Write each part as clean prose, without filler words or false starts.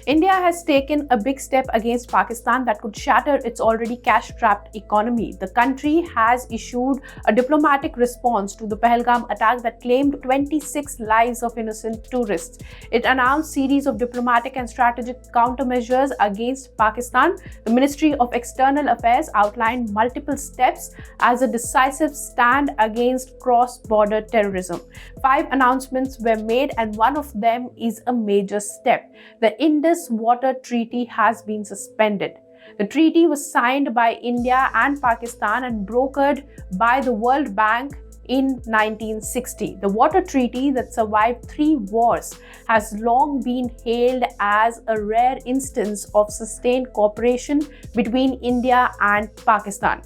India has taken a big step against Pakistan that could shatter its already cash-strapped economy. The country has issued a diplomatic response to the Pahalgam attack that claimed 26 lives of innocent tourists. It announced a series of diplomatic and strategic countermeasures against Pakistan. The Ministry of External Affairs outlined multiple steps as a decisive stand against cross-border terrorism. 5 announcements were made, and one of them is a major step. The Indus Water Treaty has been suspended. The treaty was signed by India and Pakistan and brokered by the World Bank in 1960. The water treaty that survived 3 wars has long been hailed as a rare instance of sustained cooperation between India and Pakistan.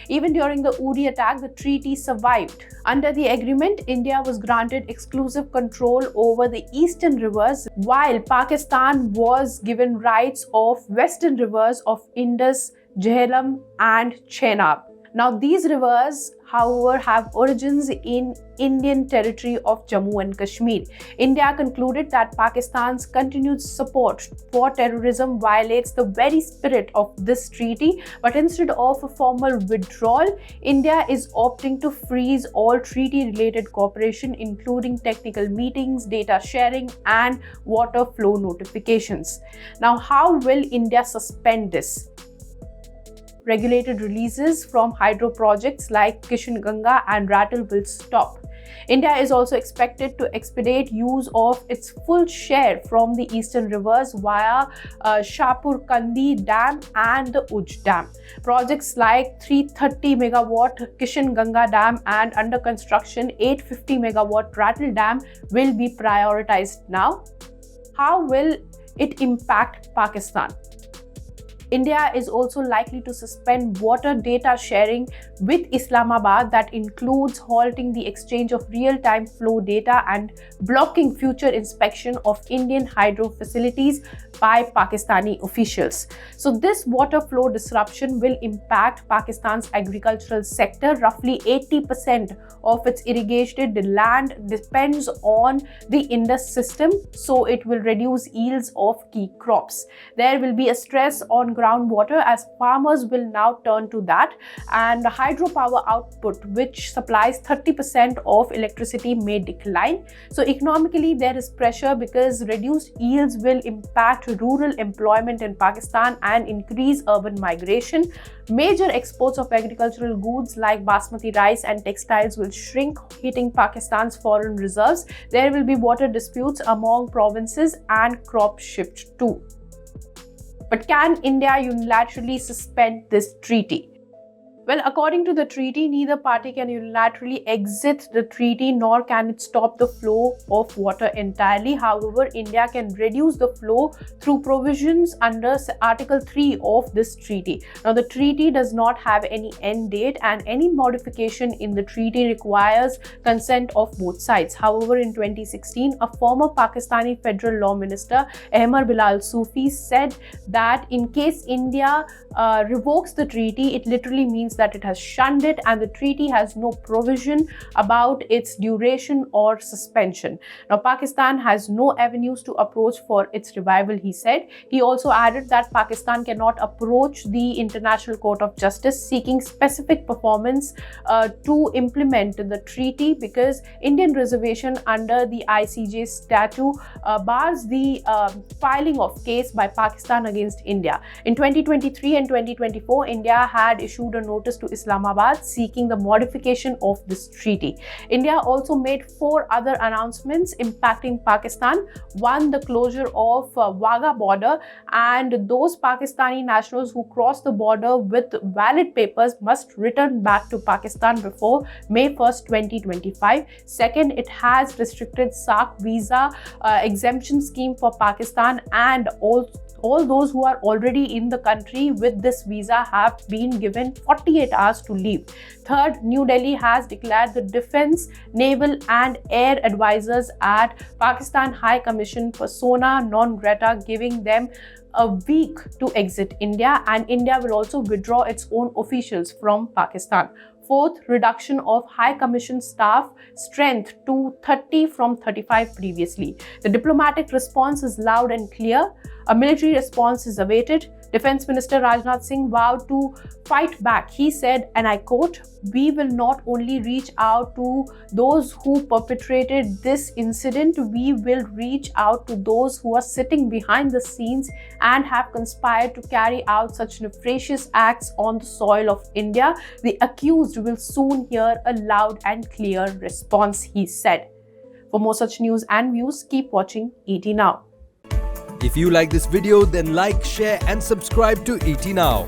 Even during the Uri attack, the treaty survived. Under the agreement, India was granted exclusive control over the eastern rivers, while Pakistan was given rights of western rivers of Indus, Jhelum and Chenab. Now, these rivers, however, have origins in Indian territory of Jammu and Kashmir. India concluded that Pakistan's continued support for terrorism violates the very spirit of this treaty, but instead of a formal withdrawal, India is opting to freeze all treaty-related cooperation, including technical meetings, data sharing, and water flow notifications. Now, how will India suspend this? Regulated releases from hydro projects like Kishanganga and Ratel will stop. India is also expected to expedite use of its full share from the eastern rivers via Shapur Kandi Dam and the Uj Dam. Projects like 330 megawatt Kishanganga Dam and under construction 850 megawatt Ratel Dam will be prioritized now. How will it impact Pakistan? India is also likely to suspend water data sharing with Islamabad. That includes halting the exchange of real-time flow data and blocking future inspection of Indian hydro facilities by Pakistani officials. So this water flow disruption will impact Pakistan's agricultural sector. Roughly 80% of its irrigated land depends on the Indus system, so it will reduce yields of key crops. There will be a stress on groundwater as farmers will now turn to that, and the hydropower output, which supplies 30% of electricity, may decline. So economically there is pressure because reduced yields will impact rural employment in Pakistan and increase urban migration. Major exports of agricultural goods like basmati rice and textiles will shrink, hitting Pakistan's foreign reserves. There will be water disputes among provinces and crop shift too. But can India unilaterally suspend this treaty? Well, according to the treaty, neither party can unilaterally exit the treaty nor can it stop the flow of water entirely. However, India can reduce the flow through provisions under Article 3 of this treaty. Now, the treaty does not have any end date and any modification in the treaty requires consent of both sides. However, in 2016, a former Pakistani federal law minister, Ahmad Bilal Sufi, said that in case India revokes the treaty, it literally means that it has shunned it and the treaty has no provision about its duration or suspension. Now, Pakistan has no avenues to approach for its revival, he said. He also added that Pakistan cannot approach the International Court of Justice seeking specific performance to implement the treaty because Indian reservation under the ICJ statute bars the filing of case by Pakistan against India. In 2023 and 2024, India had issued a notice to Islamabad seeking the modification of this treaty. India also made 4 other announcements impacting Pakistan. One, the closure of Wagah border, and those Pakistani nationals who cross the border with valid papers must return back to Pakistan before May 1st, 2025. Second, it has restricted SAARC visa exemption scheme for Pakistan, and all those who are already in the country with this visa have been given 48 hours to leave. Third, New Delhi has declared the defense, naval and air advisors at Pakistan High Commission persona non grata, giving them a week to exit India, and India will also withdraw its own officials from Pakistan. Fourth, reduction of High Commission staff strength to 30 from 35 previously. The diplomatic response is loud and clear. A military response is awaited. Defense Minister Rajnath Singh vowed to fight back. He said, and I quote, "We will not only reach out to those who perpetrated this incident, we will reach out to those who are sitting behind the scenes and have conspired to carry out such nefarious acts on the soil of India. The accused will soon hear a loud and clear response," he said. For more such news and views, keep watching ET Now. If you like this video, then like, share and subscribe to ET Now.